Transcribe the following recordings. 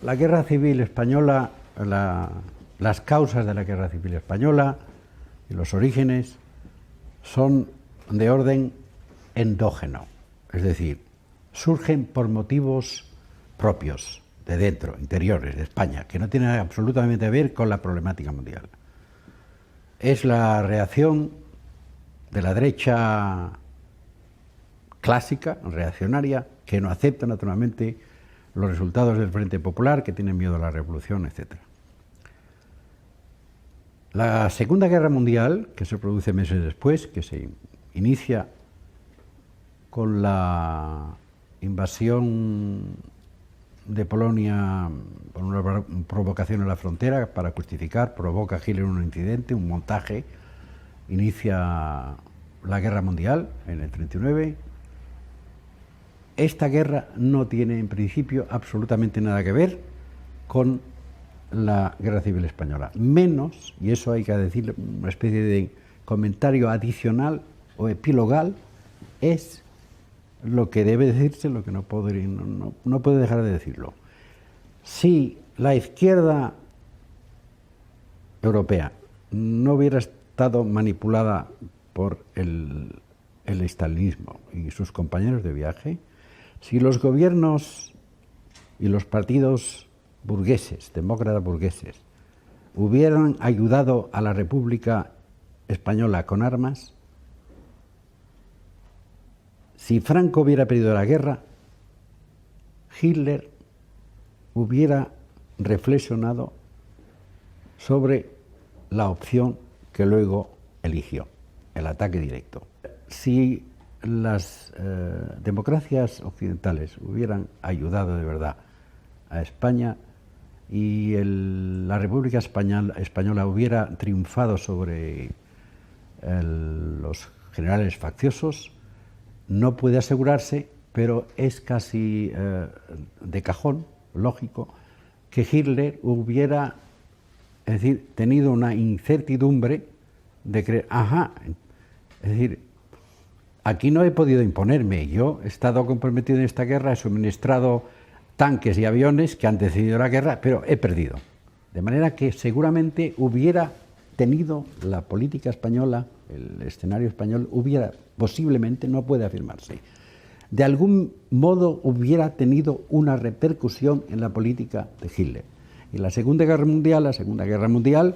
La guerra civil española, las causas de la guerra civil española y los orígenes son de orden endógeno, es decir, surgen por motivos propios, de dentro, interiores, de España, que no tienen absolutamente que ver con la problemática mundial. Es la reacción de la derecha clásica, reaccionaria, que no acepta naturalmente los resultados del Frente Popular, que tienen miedo a la revolución, etc. La Segunda Guerra Mundial, que se produce meses después, que se inicia con la invasión de Polonia por una provocación en la frontera para justificar, provoca a Hitler un incidente, un montaje, inicia la Guerra Mundial en el 39. Esta guerra no tiene en principio absolutamente nada que ver con la Guerra Civil Española, menos, y eso hay que decir, una especie de comentario adicional o epilogal, es lo que debe decirse, lo que no puede dejar de decirlo. Si la izquierda europea no hubiera estado manipulada por el estalinismo y sus compañeros de viaje, si los gobiernos y los partidos burgueses, demócratas burgueses, hubieran ayudado a la República Española con armas, si Franco hubiera perdido la guerra, Hitler hubiera reflexionado sobre la opción que luego eligió, el ataque directo. Si las democracias occidentales hubieran ayudado de verdad a España y la República Española hubiera triunfado sobre los generales facciosos, no puede asegurarse, pero es casi de cajón, lógico, que Hitler hubiera, es decir, tenido una incertidumbre de creer, es decir, aquí no he podido imponerme, yo he estado comprometido en esta guerra, he suministrado tanques y aviones que han decidido la guerra, pero he perdido. De manera que seguramente hubiera tenido la política española, el escenario español, hubiera posiblemente, no puede afirmarse, de algún modo hubiera tenido una repercusión en la política de Hitler. Y la Segunda Guerra Mundial,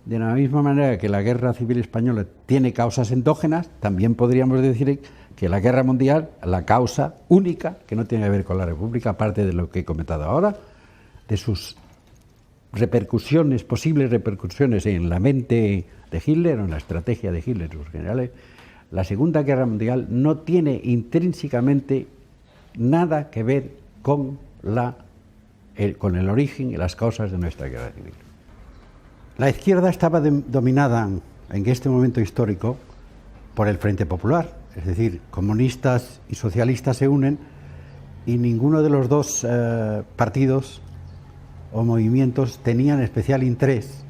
de la misma manera que la Guerra Civil Española tiene causas endógenas, también podríamos decir que la Guerra Mundial, la causa única, que no tiene que ver con la República, aparte de lo que he comentado ahora, de sus repercusiones, posibles repercusiones en la mente de Hitler o en la estrategia de Hitler y sus generales, la Segunda Guerra Mundial no tiene intrínsecamente nada que ver con el origen y las causas de nuestra guerra civil. La izquierda estaba dominada en este momento histórico por el Frente Popular, es decir, comunistas y socialistas se unen y ninguno de los dos partidos o movimientos tenían especial interés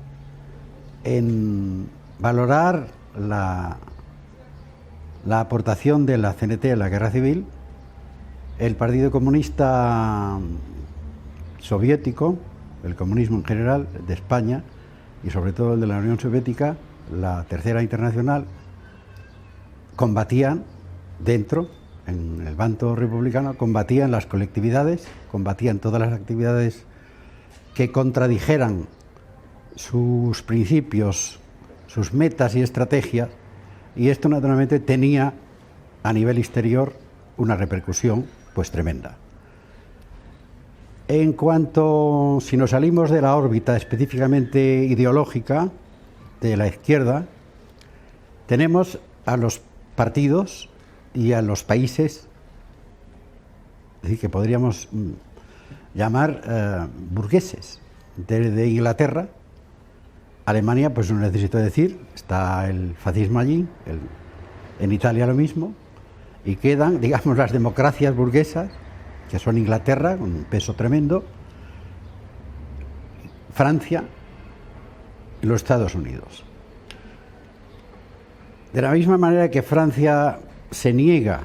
en valorar la aportación de la CNT a la guerra civil. El Partido Comunista Soviético, el comunismo en general de España y sobre todo el de la Unión Soviética, la Tercera Internacional, combatían dentro, en el bando republicano, combatían las colectividades, combatían todas las actividades que contradijeran sus principios, sus metas y estrategias, y esto naturalmente tenía a nivel exterior una repercusión pues tremenda. En cuanto, si nos salimos de la órbita específicamente ideológica de la izquierda, tenemos a los partidos y a los países, es decir, que podríamos llamar burgueses, de Inglaterra. Alemania, pues no necesito decir, está el fascismo allí, en Italia lo mismo, y quedan, digamos, las democracias burguesas, que son Inglaterra, con un peso tremendo, Francia y los Estados Unidos. De la misma manera que Francia se niega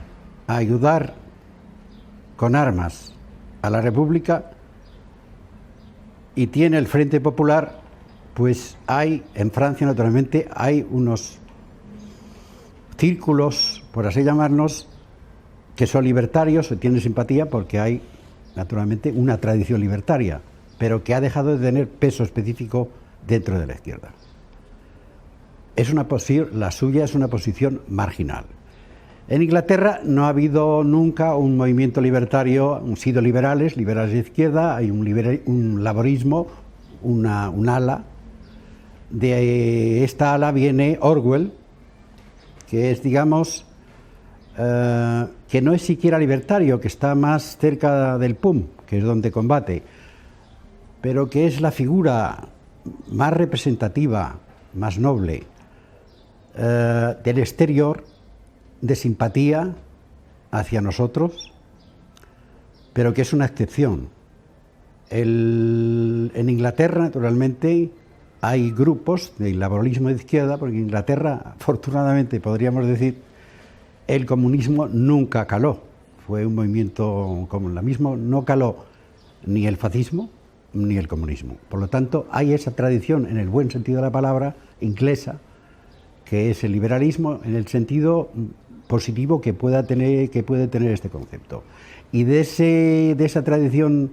a ayudar con armas a la República, y tiene el Frente Popular, pues hay, en Francia naturalmente, hay unos círculos, por así llamarnos, que son libertarios, o tienen simpatía porque hay, naturalmente, una tradición libertaria, pero que ha dejado de tener peso específico dentro de la izquierda. La suya es una posición marginal. En Inglaterra no ha habido nunca un movimiento libertario, han sido liberales de izquierda, hay un laborismo, un ala. De esta ala viene Orwell, que es, digamos, que no es siquiera libertario, que está más cerca del PUM, que es donde combate, pero que es la figura más representativa, más noble, del exterior, de simpatía hacia nosotros, pero que es una excepción. En Inglaterra, naturalmente, hay grupos de laborismo de izquierda, porque en Inglaterra, afortunadamente, podríamos decir, el comunismo nunca caló. Fue un movimiento como la misma, no caló ni el fascismo ni el comunismo. Por lo tanto, hay esa tradición, en el buen sentido de la palabra, inglesa, que es el liberalismo en el sentido positivo que puede tener este concepto. Y de esa tradición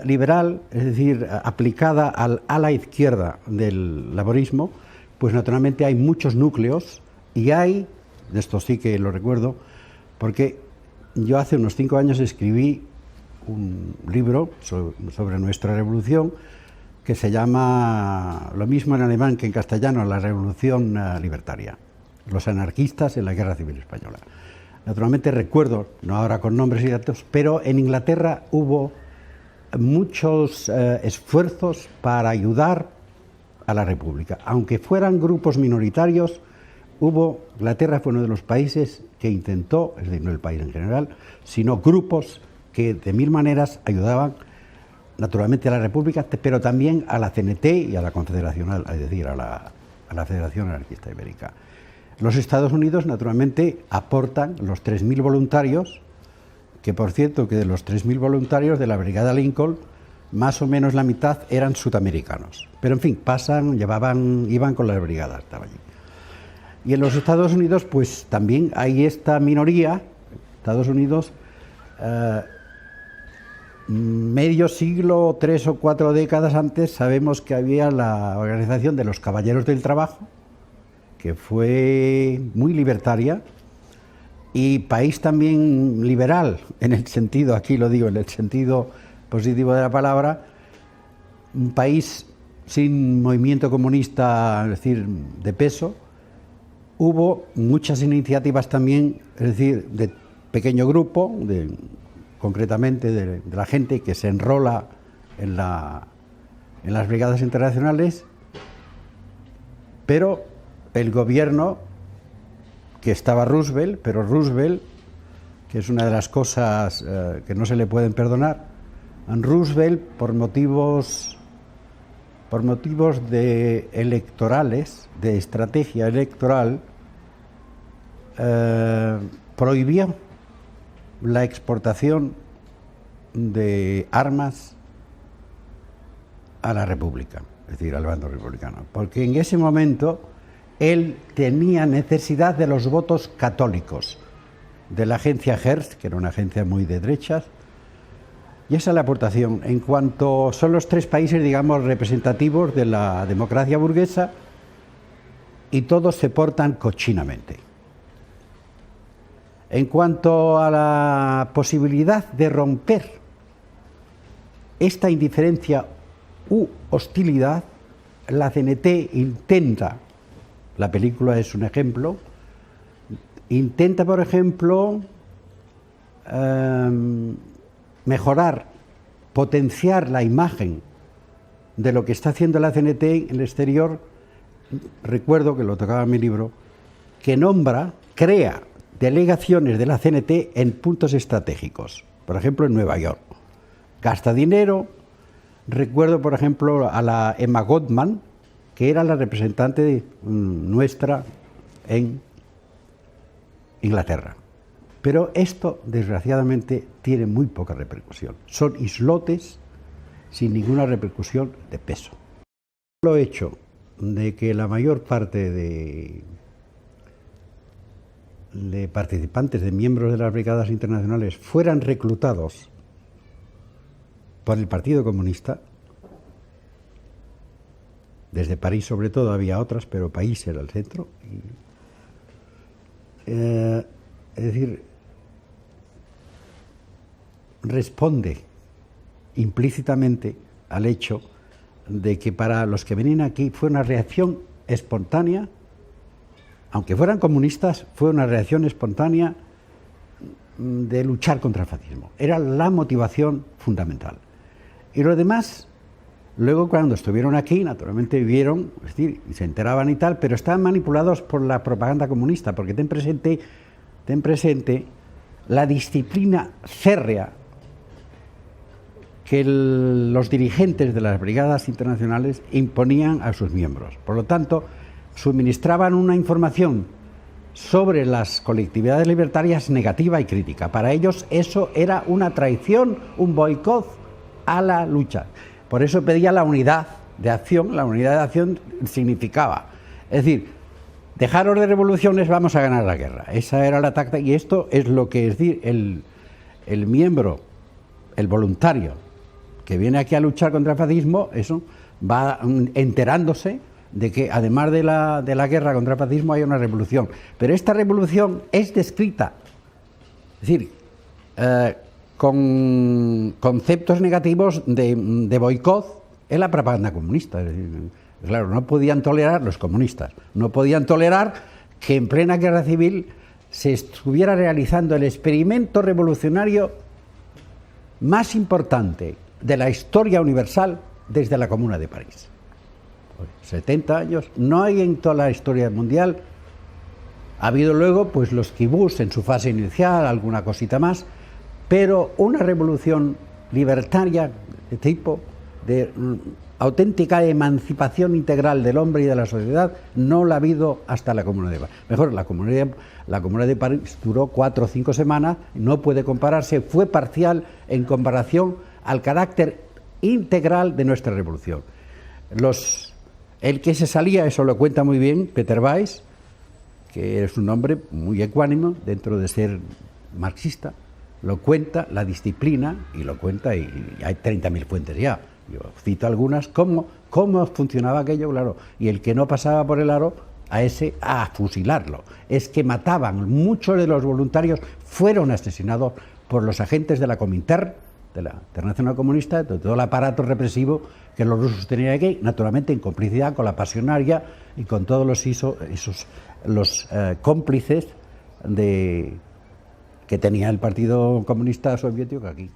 liberal, es decir, aplicada a la izquierda del laborismo, pues naturalmente hay muchos núcleos, y hay, de esto sí que lo recuerdo, porque yo hace unos 5 años escribí un libro sobre nuestra revolución, que se llama, lo mismo en alemán que en castellano, La Revolución Libertaria, los anarquistas en la Guerra Civil Española. Naturalmente recuerdo, no ahora con nombres y datos, pero en Inglaterra hubo muchos esfuerzos para ayudar a la República. Aunque fueran grupos minoritarios, Inglaterra fue uno de los países que intentó, es decir, no el país en general, sino grupos que de mil maneras ayudaban naturalmente a la República, pero también a la CNT y a la Confederación, es decir, a la Federación Anarquista Ibérica. Los Estados Unidos, naturalmente, aportan los 3.000 voluntarios, que por cierto, que de los 3.000 voluntarios de la Brigada Lincoln, más o menos la mitad eran sudamericanos. Pero en fin, iban con las brigadas, estaban allí. Y en los Estados Unidos, pues también hay esta minoría. Estados Unidos, medio siglo, 3 o 4 décadas antes, sabemos que había la organización de los Caballeros del Trabajo, que fue muy libertaria, y país también liberal, en el sentido, aquí lo digo, en el sentido positivo de la palabra, un país sin movimiento comunista, es decir, de peso. Hubo muchas iniciativas también, es decir, de pequeño grupo, concretamente de la gente que se enrola en las brigadas internacionales, pero el gobierno, que estaba Roosevelt, pero Roosevelt, que es una de las cosas que no se le pueden perdonar, Roosevelt, por motivos electorales, de estrategia electoral, prohibió la exportación de armas a la República, es decir, al bando republicano, porque en ese momento él tenía necesidad de los votos católicos de la agencia Hearst, que era una agencia muy de derechas, y esa es la aportación. En cuanto son los 3 países, digamos, representativos de la democracia burguesa, y todos se portan cochinamente. En cuanto a la posibilidad de romper esta indiferencia u hostilidad, la CNT intenta, la película es un ejemplo, intenta, por ejemplo, mejorar, potenciar la imagen de lo que está haciendo la CNT en el exterior. Recuerdo, que lo tocaba en mi libro, que crea delegaciones de la CNT en puntos estratégicos, por ejemplo en Nueva York. Gasta dinero. Recuerdo, por ejemplo, a la Emma Goldman, que era la representante nuestra en Inglaterra. Pero esto, desgraciadamente, tiene muy poca repercusión. Son islotes sin ninguna repercusión de peso. Lo hecho de que la mayor parte de participantes, de miembros de las brigadas internacionales, fueran reclutados por el Partido Comunista, desde París sobre todo, había otras, pero París era el centro. Es decir, responde implícitamente al hecho de que para los que venían aquí fue una reacción espontánea, aunque fueran comunistas, fue una reacción espontánea de luchar contra el fascismo. Era la motivación fundamental. Y los demás, luego cuando estuvieron aquí, naturalmente vieron, es decir, y se enteraban y tal, pero estaban manipulados por la propaganda comunista, porque ten presente la disciplina férrea que los dirigentes de las brigadas internacionales imponían a sus miembros. Por lo tanto, suministraban una información sobre las colectividades libertarias negativa y crítica. Para ellos eso era una traición, un boicot a la lucha. Por eso pedía la unidad de acción. La unidad de acción significaba, es decir, dejaros de revoluciones, vamos a ganar la guerra. Esa era la táctica, y esto es lo que, es decir, el miembro, el voluntario que viene aquí a luchar contra el fascismo, eso va enterándose de que además de la guerra contra el fascismo hay una revolución. Pero esta revolución es descrita, es decir, con conceptos negativos de boicot en la propaganda comunista. Es decir, claro, no podían tolerar, los comunistas, no podían tolerar que en plena guerra civil se estuviera realizando el experimento revolucionario más importante de la historia universal desde la Comuna de París. 70 años, no hay en toda la historia mundial. Ha habido luego pues los kibbutz en su fase inicial, alguna cosita más, pero una revolución libertaria de tipo de auténtica emancipación integral del hombre y de la sociedad no la ha habido hasta la Comuna de París. Mejor, la Comuna de París duró 4 o 5 semanas, no puede compararse, fue parcial en comparación al carácter integral de nuestra revolución. El que se salía, eso lo cuenta muy bien Peter Weiss, que es un hombre muy ecuánime dentro de ser marxista, lo cuenta, la disciplina, y lo cuenta, y hay 30.000 fuentes ya. Yo cito algunas, cómo funcionaba aquello, claro, y el que no pasaba por el aro, a fusilarlo. Es que mataban, muchos de los voluntarios fueron asesinados por los agentes de la Comintern, de la Internacional Comunista, de todo el aparato represivo que los rusos tenían aquí, naturalmente en complicidad con la pasionaria y con todos los cómplices que tenía el Partido Comunista Soviético aquí.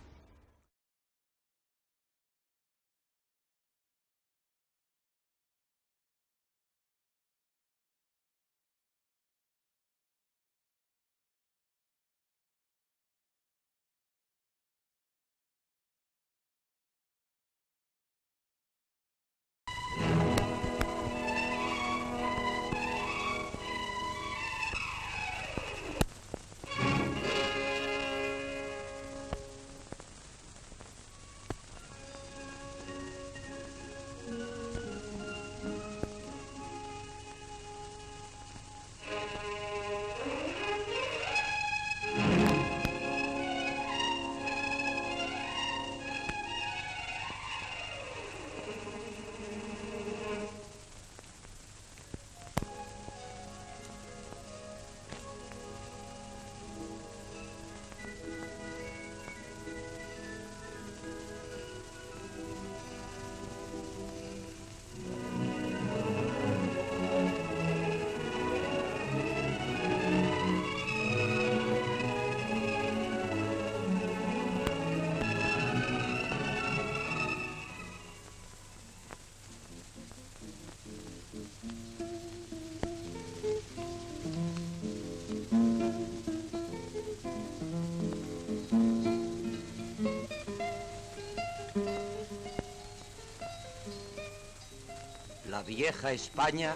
La vieja España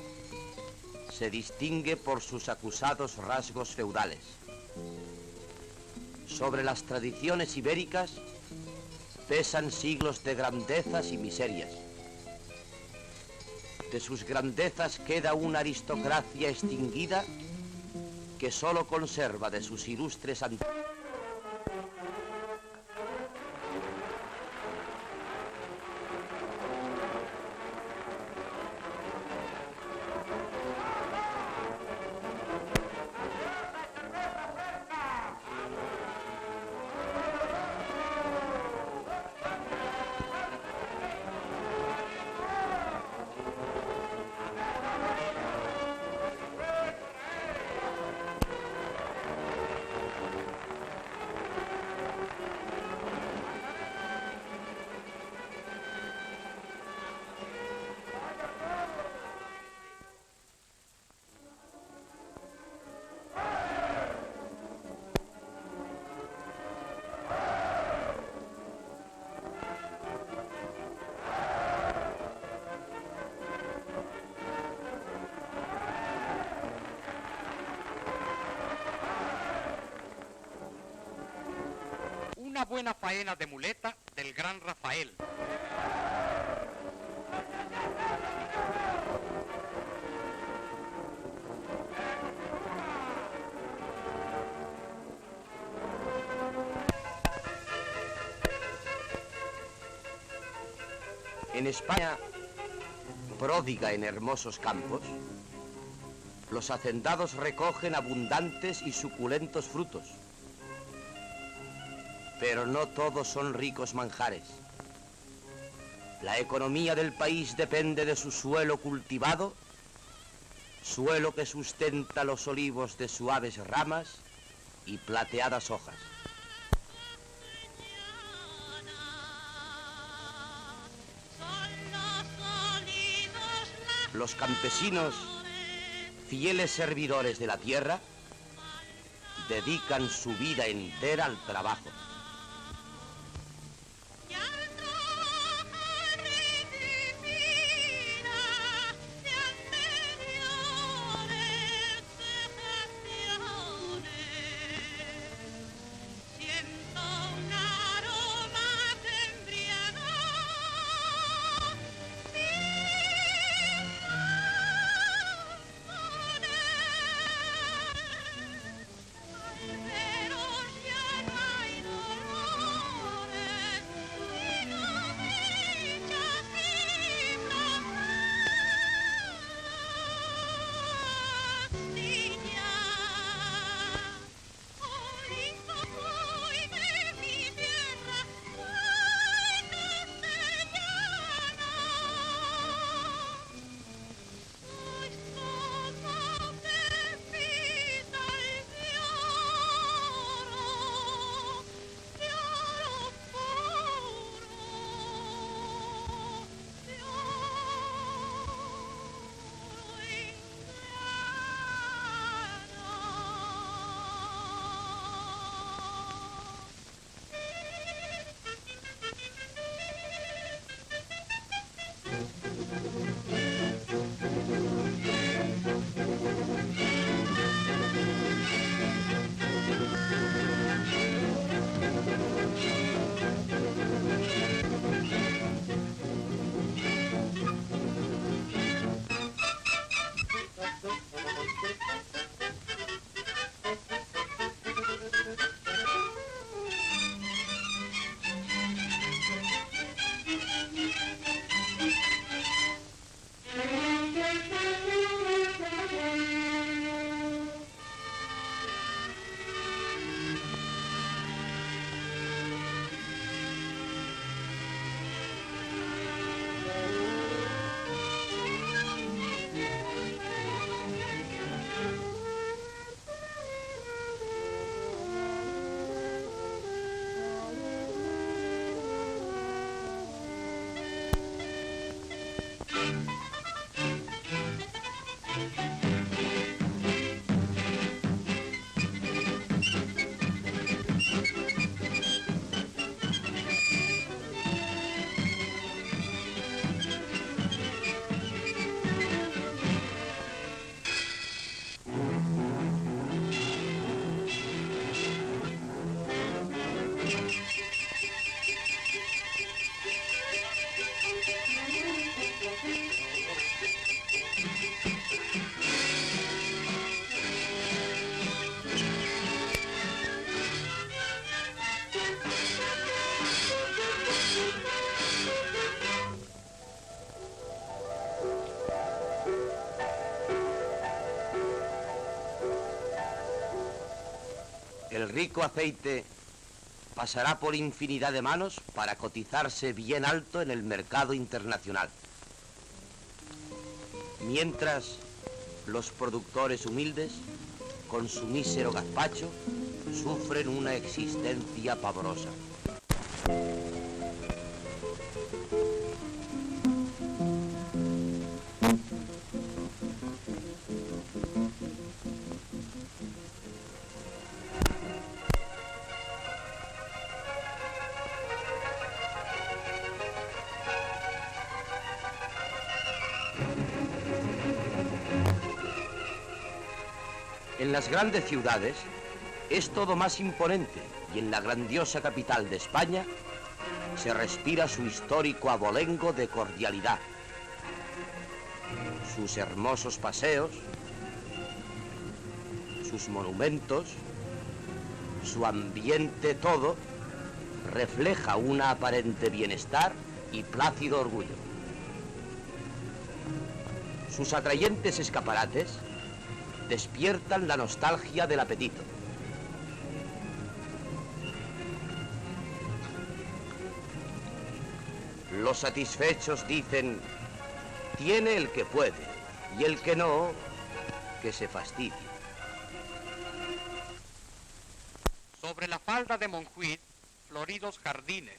se distingue por sus acusados rasgos feudales. Sobre las tradiciones ibéricas cesan siglos de grandezas y miserias. De sus grandezas queda una aristocracia extinguida que solo conserva de sus ilustres antiguos. Una buena faena de muleta del gran Rafael. En España, pródiga en hermosos campos, los hacendados recogen abundantes y suculentos frutos. Pero no todos son ricos manjares. La economía del país depende de su suelo cultivado, suelo que sustenta los olivos de suaves ramas y plateadas hojas. Los campesinos, fieles servidores de la tierra, dedican su vida entera al trabajo. el rico aceite pasará por infinidad de manos para cotizarse bien alto en el mercado internacional. Mientras los productores humildes, con su mísero gazpacho, sufren una existencia pavorosa. En las grandes ciudades es todo más imponente y en la grandiosa capital de España se respira su histórico abolengo de cordialidad. Sus hermosos paseos, sus monumentos, su ambiente todo refleja un aparente bienestar y plácido orgullo. Sus atrayentes escaparates despiertan la nostalgia del apetito. Los satisfechos dicen, tiene el que puede, y el que no, que se fastidie. Sobre la falda de Montjuïc, floridos jardines.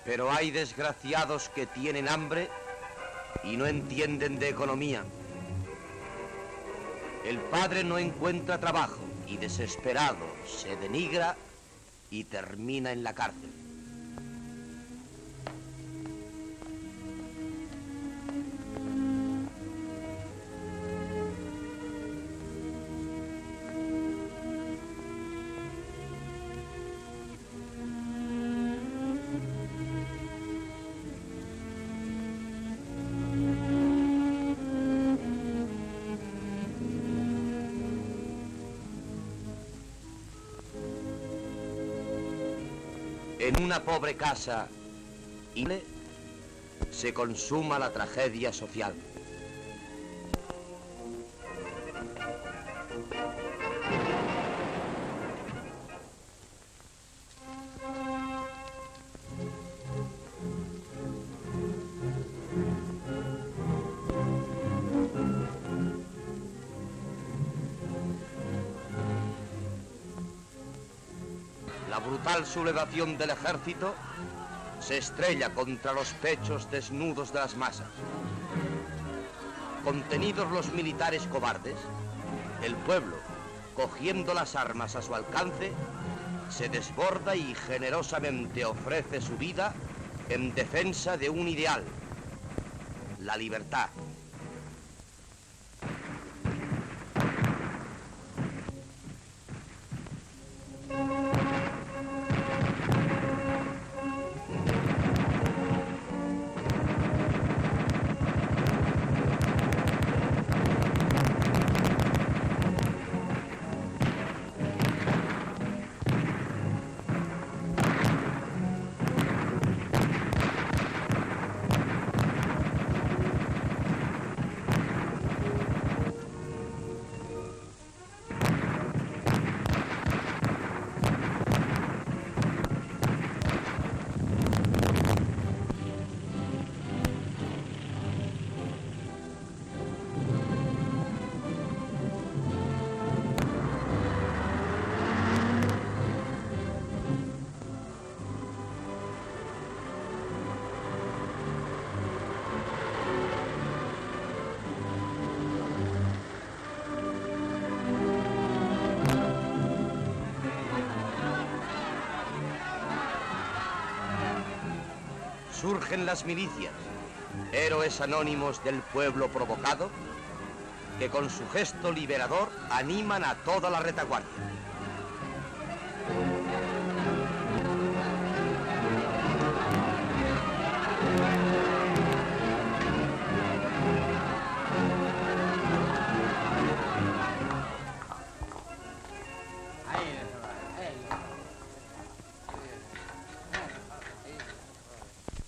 Pero hay desgraciados que tienen hambre y no entienden de economía. El padre no encuentra trabajo y desesperado se denigra y termina en la cárcel. En una pobre casa se consuma la tragedia social. La brutal sublevación del ejército se estrella contra los pechos desnudos de las masas. Contenidos los militares cobardes, el pueblo, cogiendo las armas a su alcance, se desborda y generosamente ofrece su vida en defensa de un ideal, la libertad. Surgen las milicias, héroes anónimos del pueblo provocado, que con su gesto liberador animan a toda la retaguardia.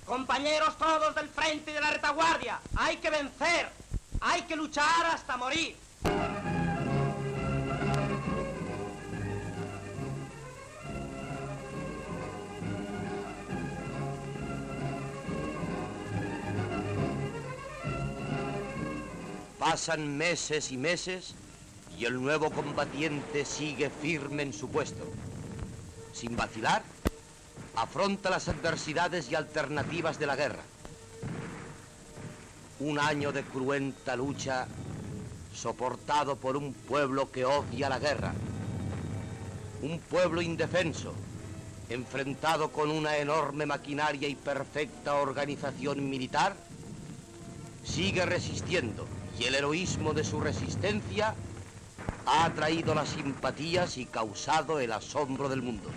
Compañeros todos del frente y de la retaguardia, hay que vencer, hay que luchar hasta morir. Pasan meses y meses y el nuevo combatiente sigue firme en su puesto. Sin vacilar, afronta las adversidades y alternativas de la guerra. Un año de cruenta lucha soportado por un pueblo que odia la guerra. Un pueblo indefenso, enfrentado con una enorme maquinaria y perfecta organización militar, sigue resistiendo y el heroísmo de su resistencia ha atraído las simpatías y causado el asombro del mundo.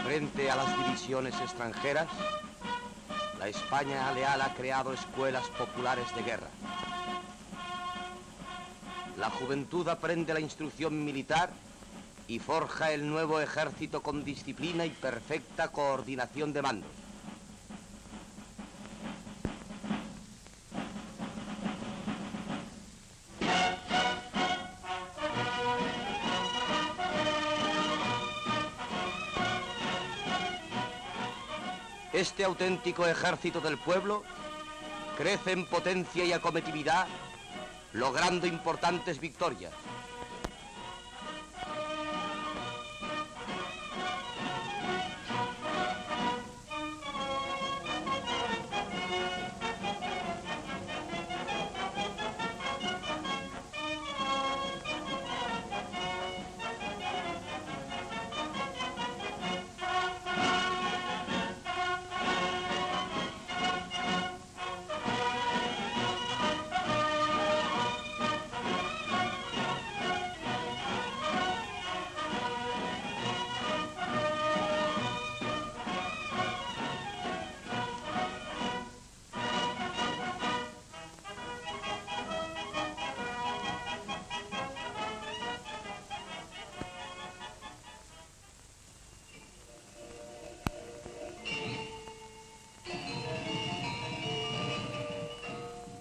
Frente a las divisiones extranjeras, la España leal ha creado escuelas populares de guerra. La juventud aprende la instrucción militar y forja el nuevo ejército con disciplina y perfecta coordinación de mandos. Este auténtico ejército del pueblo crece en potencia y acometividad, logrando importantes victorias.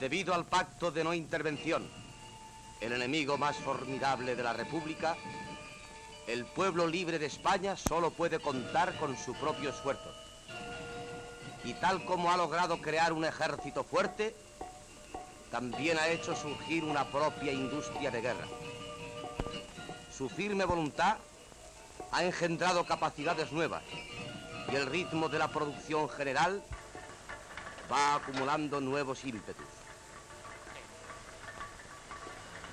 Debido al pacto de no intervención, el enemigo más formidable de la República, el pueblo libre de España solo puede contar con su propio esfuerzo. Y tal como ha logrado crear un ejército fuerte, también ha hecho surgir una propia industria de guerra. Su firme voluntad ha engendrado capacidades nuevas y el ritmo de la producción general va acumulando nuevos ímpetus.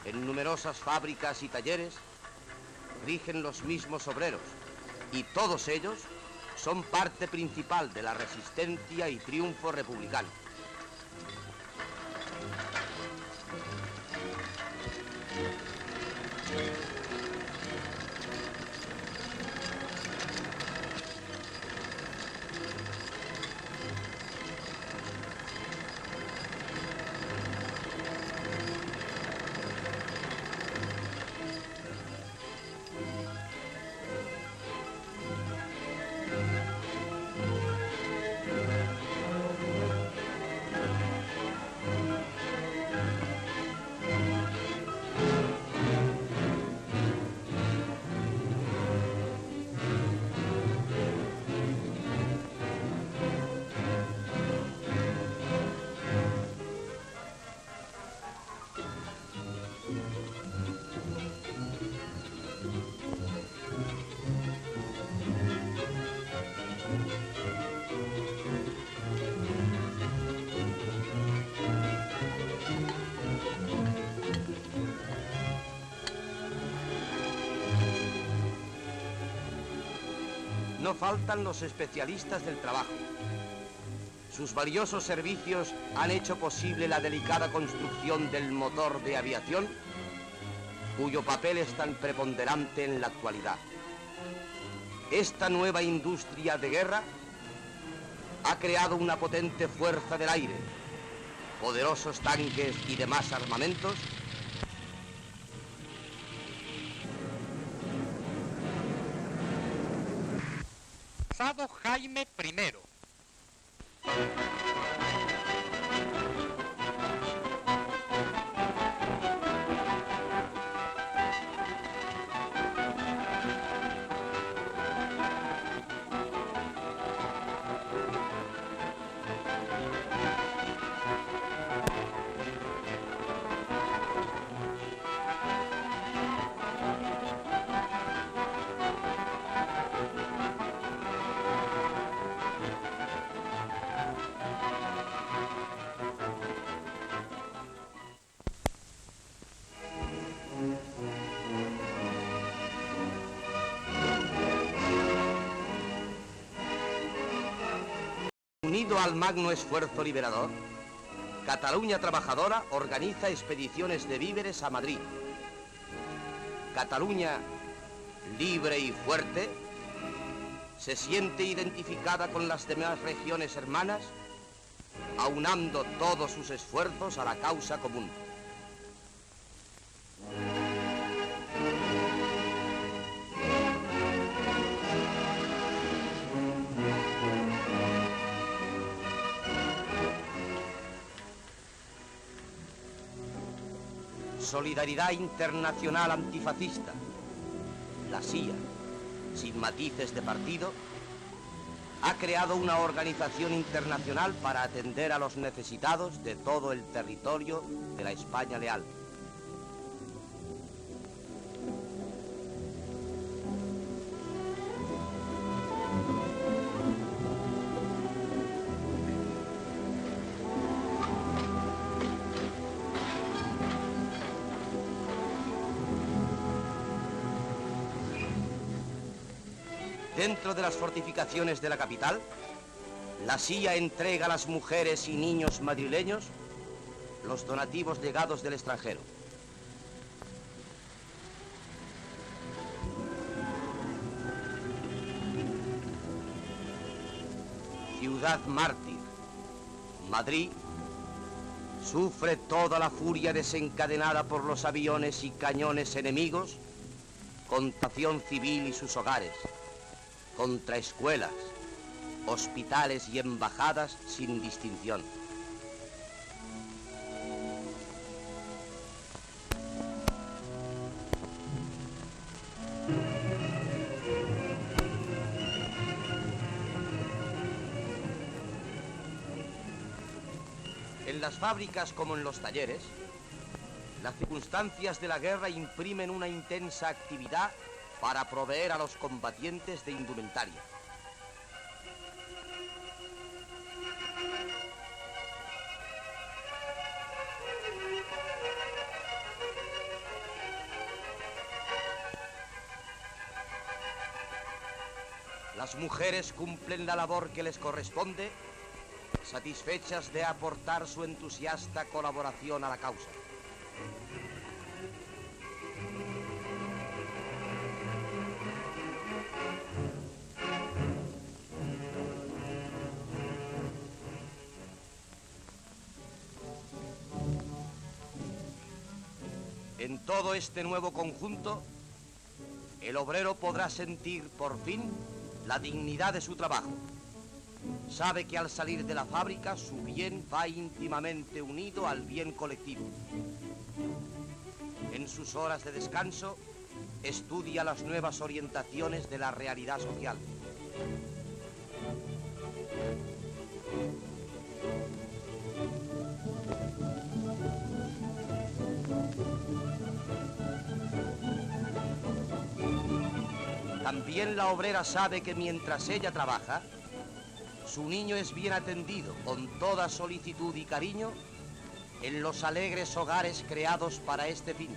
En numerosas fábricas y talleres rigen los mismos obreros y todos ellos son parte principal de la resistencia y triunfo republicano. No faltan los especialistas del trabajo. Sus valiosos servicios han hecho posible la delicada construcción del motor de aviación, cuyo papel es tan preponderante en la actualidad. Esta nueva industria de guerra ha creado una potente fuerza del aire, poderosos tanques y demás armamentos, Jaime I. Unido al magno esfuerzo liberador, Cataluña Trabajadora organiza expediciones de víveres a Madrid. Cataluña, libre y fuerte, se siente identificada con las demás regiones hermanas, aunando todos sus esfuerzos a la causa común. Solidaridad Internacional Antifascista, la SIA, sin matices de partido, ha creado una organización internacional para atender a los necesitados de todo el territorio de la España leal. Dentro de las fortificaciones de la capital, la CIA entrega a las mujeres y niños madrileños los donativos llegados del extranjero. Ciudad mártir, Madrid, sufre toda la furia desencadenada por los aviones y cañones enemigos contra acción civil y sus hogares, contra escuelas, hospitales y embajadas sin distinción. En las fábricas como en los talleres, las circunstancias de la guerra imprimen una intensa actividad para proveer a los combatientes de indumentaria. Las mujeres cumplen la labor que les corresponde, satisfechas de aportar su entusiasta colaboración a la causa. En todo este nuevo conjunto, el obrero podrá sentir por fin la dignidad de su trabajo. Sabe que al salir de la fábrica su bien va íntimamente unido al bien colectivo. En sus horas de descanso, estudia las nuevas orientaciones de la realidad social. También la obrera sabe que mientras ella trabaja, su niño es bien atendido con toda solicitud y cariño en los alegres hogares creados para este fin.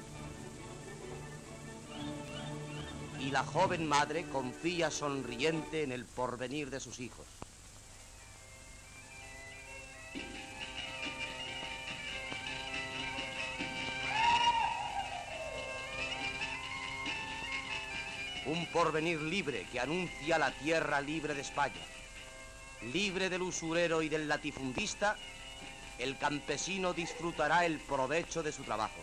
Y la joven madre confía sonriente en el porvenir de sus hijos. Un porvenir libre que anuncia la tierra libre de España. Libre del usurero y del latifundista, el campesino disfrutará el provecho de su trabajo.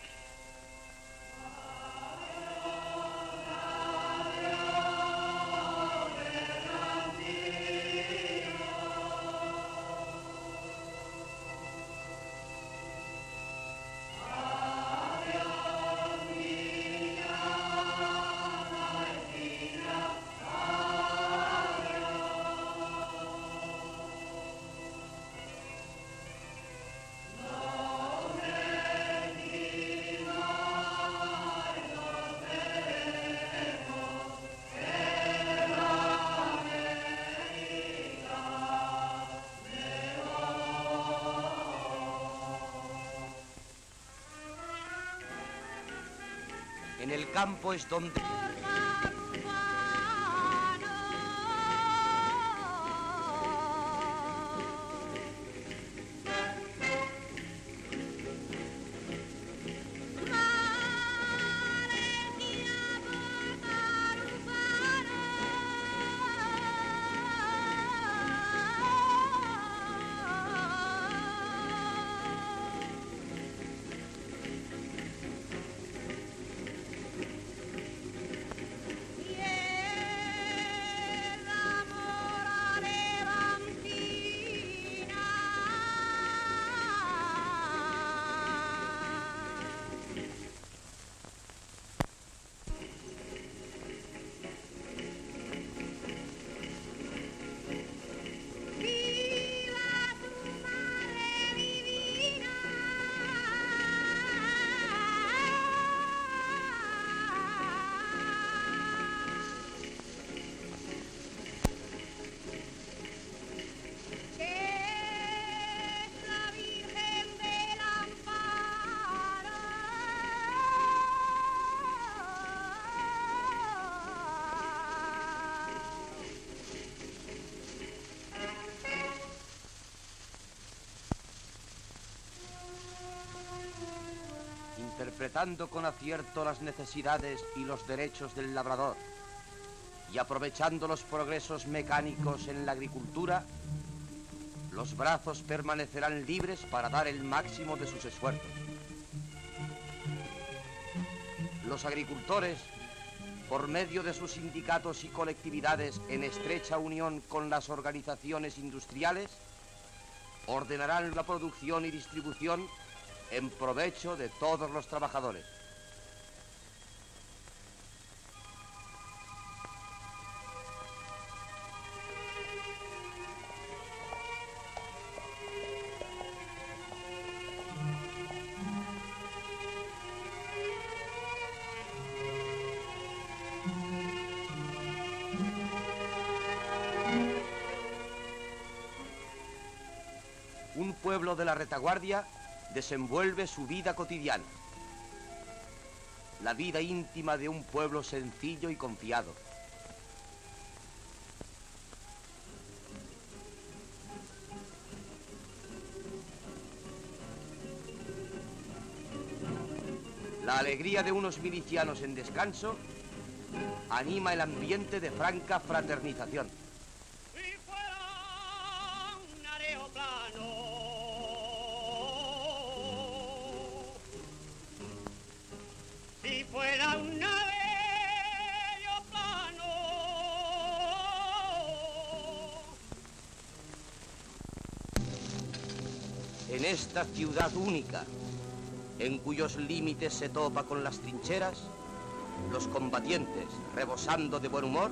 En el campo es donde... interpretando con acierto las necesidades y los derechos del labrador y aprovechando los progresos mecánicos en la agricultura, los brazos permanecerán libres para dar el máximo de sus esfuerzos. Los agricultores, por medio de sus sindicatos y colectividades en estrecha unión con las organizaciones industriales, ordenarán la producción y distribución en provecho de todos los trabajadores. Un pueblo de la retaguardia desenvuelve su vida cotidiana, la vida íntima de un pueblo sencillo y confiado. La alegría de unos milicianos en descanso anima el ambiente de franca fraternización. Si fuera un aeroplano, En esta ciudad única, en cuyos límites se topa con las trincheras, los combatientes, rebosando de buen humor,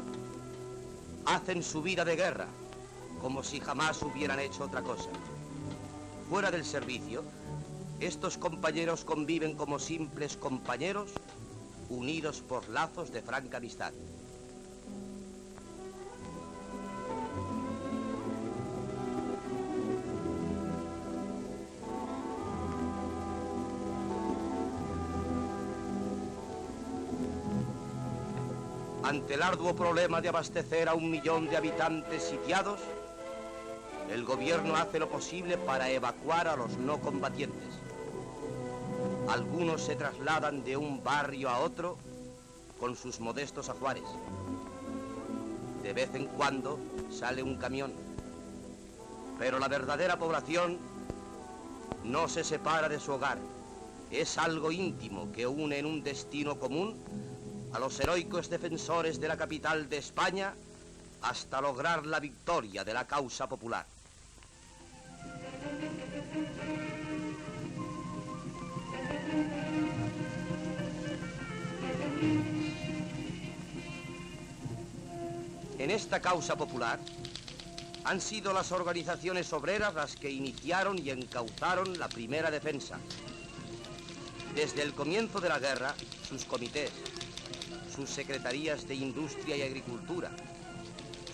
hacen su vida de guerra, como si jamás hubieran hecho otra cosa. Fuera del servicio, estos compañeros conviven como simples compañeros, unidos por lazos de franca amistad. Ante el arduo problema de abastecer a 1 millón de habitantes sitiados, el gobierno hace lo posible para evacuar a los no combatientes. Algunos se trasladan de un barrio a otro con sus modestos ajuares. De vez en cuando sale un camión, pero la verdadera población no se separa de su hogar. Es algo íntimo que une en un destino común a los heroicos defensores de la capital de España hasta lograr la victoria de la causa popular. En esta causa popular han sido las organizaciones obreras las que iniciaron y encauzaron la primera defensa. Desde el comienzo de la guerra, sus comités, sus secretarías de Industria y Agricultura,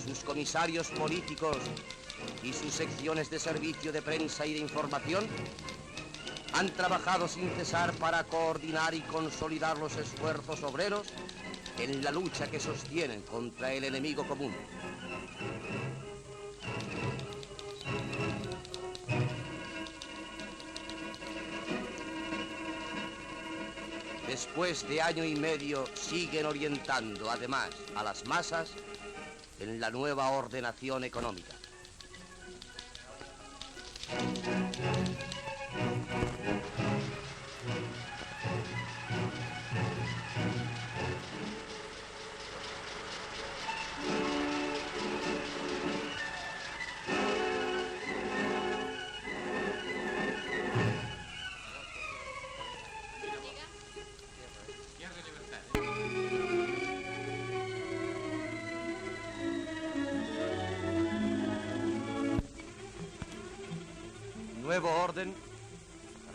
sus comisarios políticos y sus secciones de servicio de prensa y de información han trabajado sin cesar para coordinar y consolidar los esfuerzos obreros en la lucha que sostienen contra el enemigo común. Después de año y medio siguen orientando además a las masas en la nueva ordenación económica. Nuevo orden,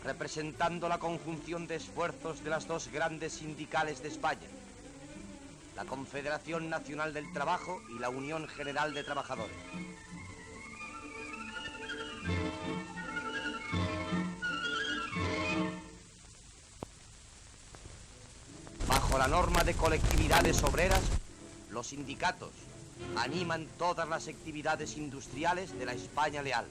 representando la conjunción de esfuerzos de las dos grandes sindicales de España, la Confederación Nacional del Trabajo y la Unión General de Trabajadores. Bajo la norma de colectividades obreras, los sindicatos animan todas las actividades industriales de la España leal.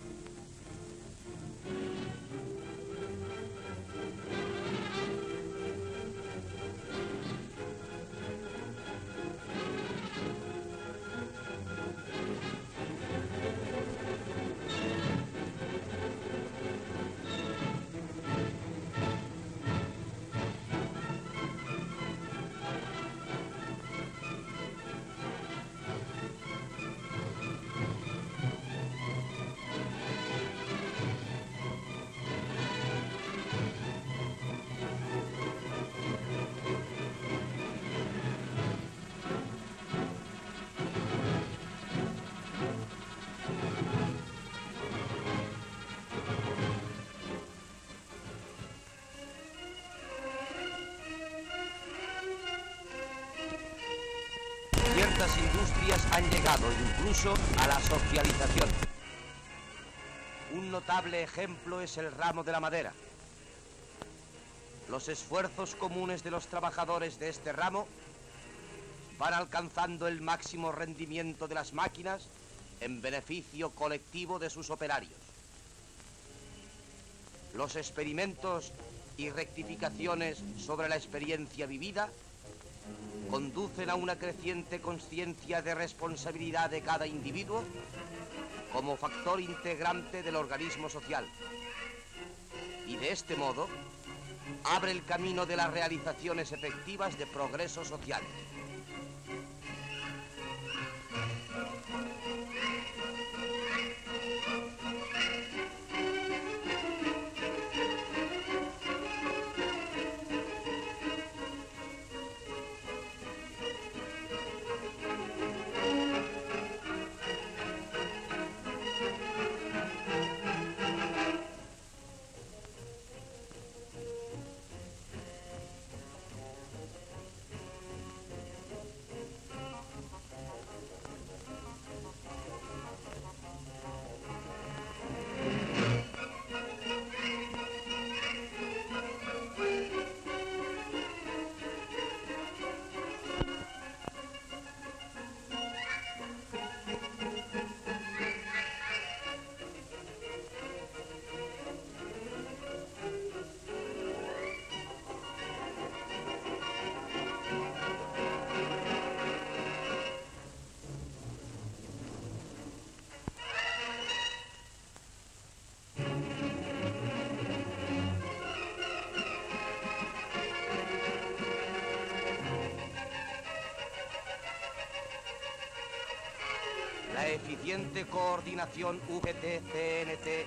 distintas industrias han llegado incluso a la socialización. Un notable ejemplo es el ramo de la madera. Los esfuerzos comunes de los trabajadores de este ramo van alcanzando el máximo rendimiento de las máquinas en beneficio colectivo de sus operarios. Los experimentos y rectificaciones sobre la experiencia vivida conducen a una creciente conciencia de responsabilidad de cada individuo como factor integrante del organismo social. Y de este modo, abre el camino de las realizaciones efectivas de progreso social. La eficiente coordinación VT-CNT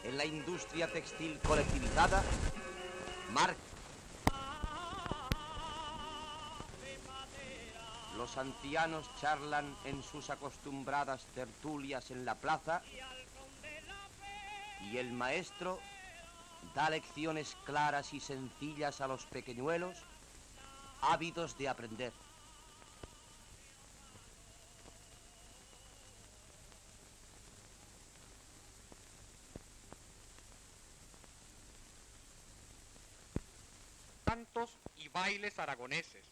en la industria textil colectivizada marca. Los ancianos charlan en sus acostumbradas tertulias en la plaza y el maestro da lecciones claras y sencillas a los pequeñuelos ávidos de aprender. Cantos y bailes aragoneses.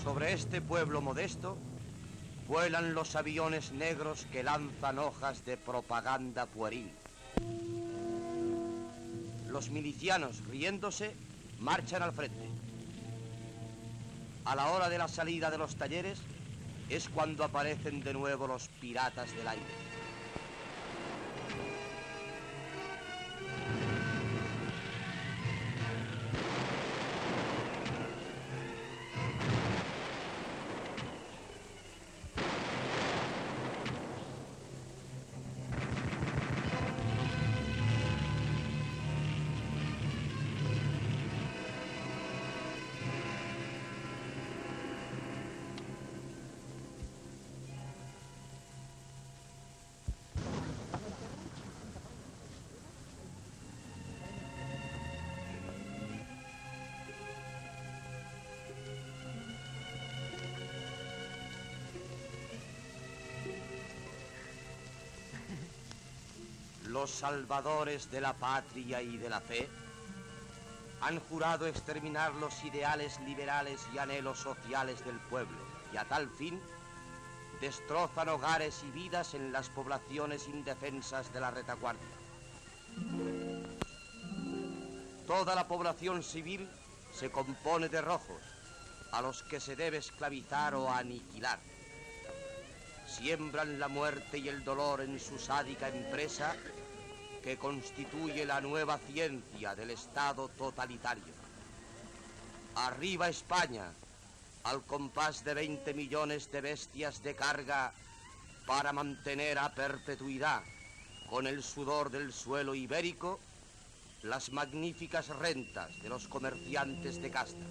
Sobre este pueblo modesto vuelan los aviones negros que lanzan hojas de propaganda pueril. Los milicianos, riéndose, marchan al frente. A la hora de la salida de los talleres es cuando aparecen de nuevo los piratas del aire. Los salvadores de la patria y de la fe han jurado exterminar los ideales liberales y anhelos sociales del pueblo, y a tal fin destrozan hogares y vidas en las poblaciones indefensas de la retaguardia. Toda la población civil se compone de rojos, a los que se debe esclavizar o aniquilar. siembran la muerte y el dolor en su sádica empresa que constituye la nueva ciencia del Estado totalitario. Arriba España, al compás de 20 millones de bestias de carga para mantener a perpetuidad, con el sudor del suelo ibérico, las magníficas rentas de los comerciantes de casta.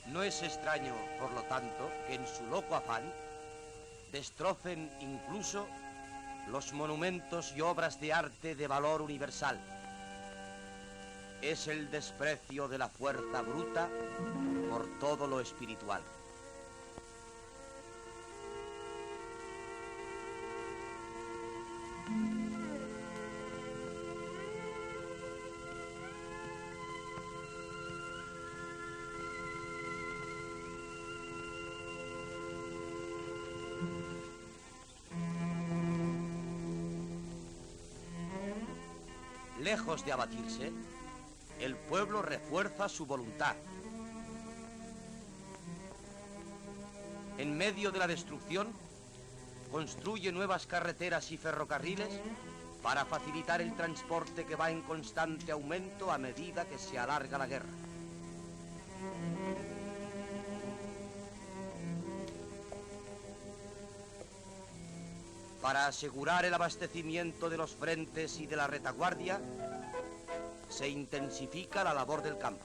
No es extraño, por lo tanto, que en su loco afán destrocen incluso los monumentos y obras de arte de valor universal. Es el desprecio de la fuerza bruta por todo lo espiritual. Lejos de abatirse, el pueblo refuerza su voluntad. En medio de la destrucción, construye nuevas carreteras y ferrocarriles para facilitar el transporte que va en constante aumento a medida que se alarga la guerra. Para asegurar el abastecimiento de los frentes y de la retaguardia, se intensifica la labor del campo.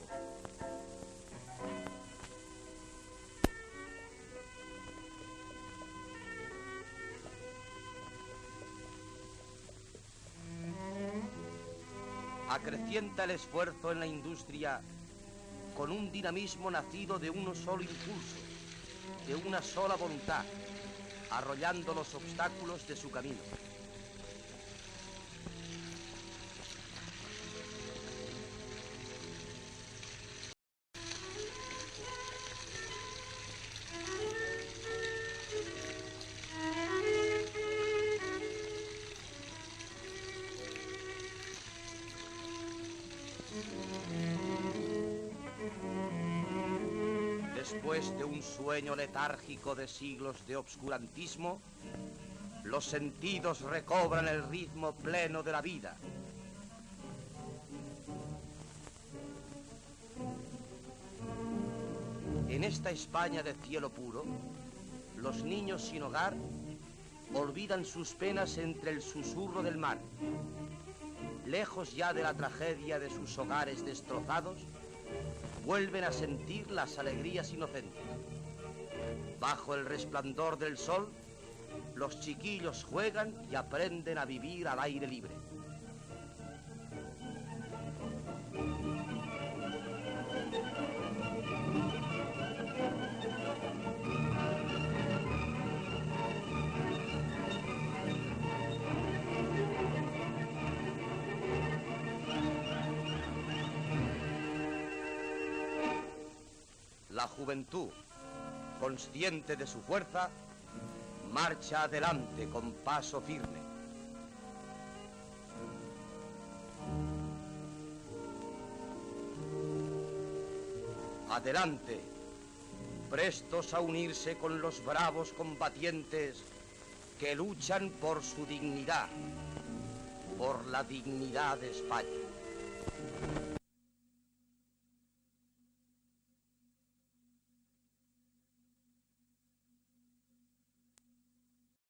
Acrecienta el esfuerzo en la industria con un dinamismo nacido de uno solo impulso, de una sola voluntad, arrollando los obstáculos de su camino. Después de un sueño letárgico de siglos de obscurantismo, los sentidos recobran el ritmo pleno de la vida. En esta España de cielo puro, los niños sin hogar olvidan sus penas entre el susurro del mar. Lejos ya de la tragedia de sus hogares destrozados, vuelven a sentir las alegrías inocentes. Bajo el resplandor del sol, los chiquillos juegan y aprenden a vivir al aire libre. La juventud, consciente de su fuerza, marcha adelante con paso firme. Adelante, prestos a unirse con los bravos combatientes que luchan por su dignidad, por la dignidad de España.